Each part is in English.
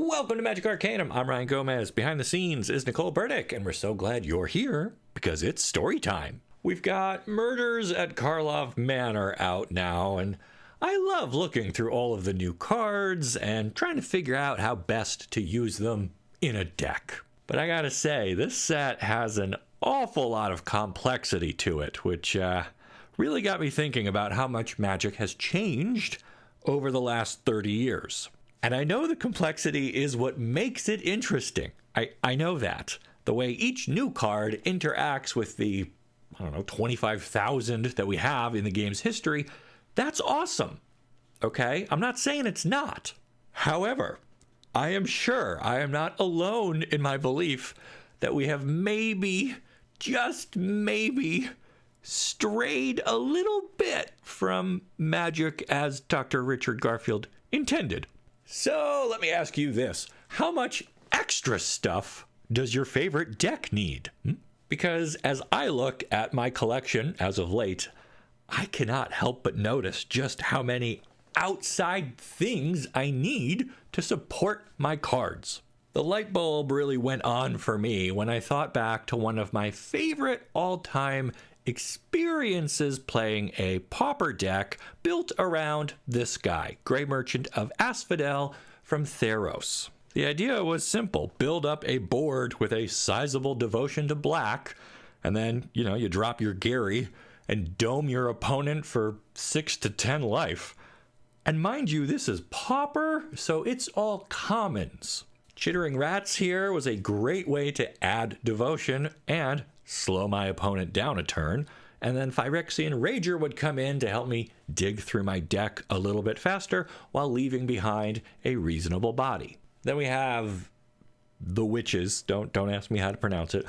Welcome to Magic Arcanum. I'm Ryan Gomez. Behind the scenes is Nicole Burdick, and we're so glad you're here because it's story time. We've got Murders at Karlov Manor out now, and I love looking through all of the new cards and trying to figure out how best to use them in a deck. But I gotta say, this set has an awful lot of complexity to it, which really got me thinking about how much Magic has changed over the last 30 years. And I know the complexity is what makes it interesting. I know that. The way each new card interacts with the, 25,000 that we have in the game's history, that's awesome. Okay? I'm not saying it's not. However, I am sure I am not alone in my belief that we have maybe, just maybe, strayed a little bit from Magic as Dr. Richard Garfield intended. So let me ask you this. How much extra stuff does your favorite deck need? Because as I look at my collection as of late, I cannot help but notice just how many outside things I need to support my cards. The light bulb really went on for me when I thought back to one of my favorite all-time experiences playing a pauper deck built around this guy, Grey Merchant of Asphodel from Theros. The idea was simple. Build up a board with a sizable devotion to black, and then, you drop your Gary and dome your opponent for 6 to 10 life. And mind you, this is pauper, so it's all commons. Chittering Rats here was a great way to add devotion and slow my opponent down a turn, and then Phyrexian Rager would come in to help me dig through my deck a little bit faster while leaving behind a reasonable body. Then we have the Witches. Don't ask me how to pronounce it.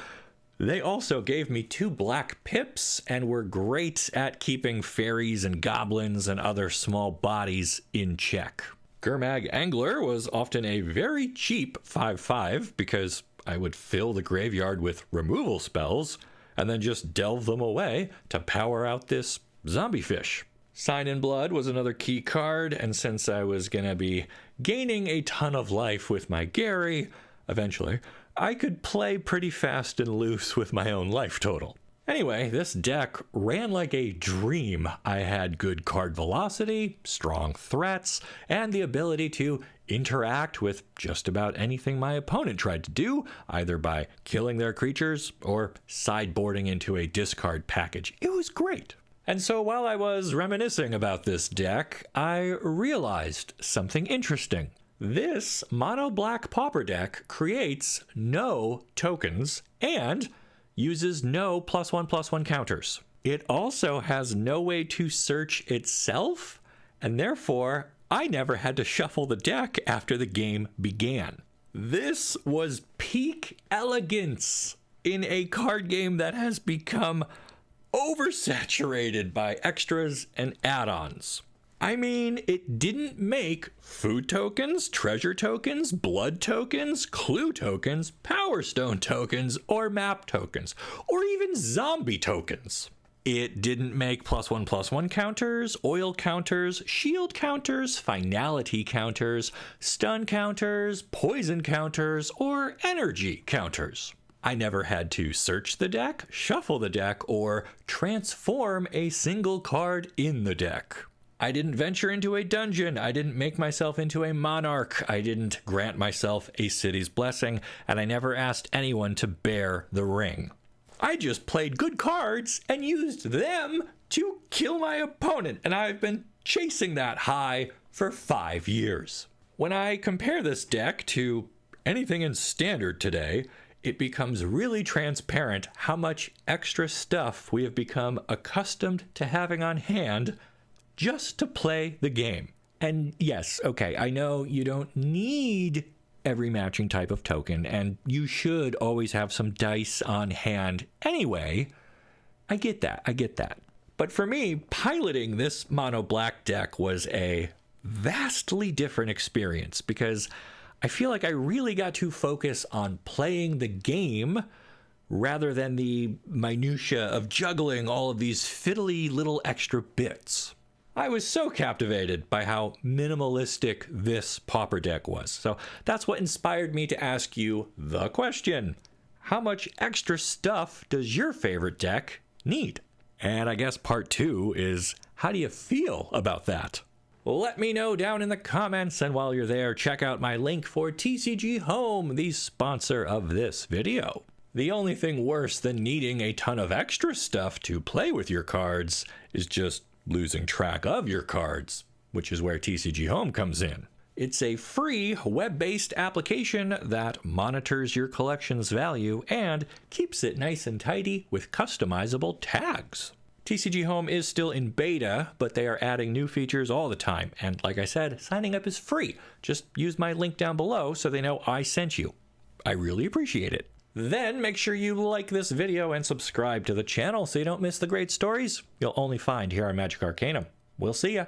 They also gave me 2 black pips and were great at keeping fairies and goblins and other small bodies in check. Gurmag Angler was often a very cheap 5/5 because I would fill the graveyard with removal spells and then just delve them away to power out this zombie fish. Sign in Blood was another key card, and since I was going to be gaining a ton of life with my Gary, eventually, I could play pretty fast and loose with my own life total. Anyway, this deck ran like a dream. I had good card velocity, strong threats, and the ability to interact with just about anything my opponent tried to do, either by killing their creatures or sideboarding into a discard package. It was great. And so while I was reminiscing about this deck, I realized something interesting. This mono black pauper deck creates no tokens and uses no +1/+1 counters. It also has no way to search itself, and therefore I never had to shuffle the deck after the game began. This was peak elegance in a card game that has become oversaturated by extras and add-ons. I mean, it didn't make food tokens, treasure tokens, blood tokens, clue tokens, power stone tokens, or map tokens, or even zombie tokens. It didn't make +1/+1 counters, oil counters, shield counters, finality counters, stun counters, poison counters, or energy counters. I never had to search the deck, shuffle the deck, or transform a single card in the deck. I didn't venture into a dungeon. I didn't make myself into a monarch. I didn't grant myself a city's blessing, and I never asked anyone to bear the ring. I just played good cards and used them to kill my opponent, and I've been chasing that high for 5 years. When I compare this deck to anything in Standard today, it becomes really transparent how much extra stuff we have become accustomed to having on hand just to play the game. And yes, okay, I know you don't need every matching type of token, and you should always have some dice on hand anyway. I get that. But for me, piloting this mono black deck was a vastly different experience because I feel like I really got to focus on playing the game rather than the minutia of juggling all of these fiddly little extra bits. I was so captivated by how minimalistic this pauper deck was. So that's what inspired me to ask you the question. How much extra stuff does your favorite deck need? And I guess part 2 is, how do you feel about that? Let me know down in the comments, and while you're there, check out my link for TCG Home, the sponsor of this video. The only thing worse than needing a ton of extra stuff to play with your cards is just losing track of your cards, which is where TCG Home comes in. It's a free web-based application that monitors your collection's value and keeps it nice and tidy with customizable tags. TCG Home is still in beta, but they are adding new features all the time. And like I said, signing up is free. Just use my link down below so they know I sent you. I really appreciate it. Then make sure you like this video and subscribe to the channel so you don't miss the great stories you'll only find here on Magic Arcanum. We'll see ya.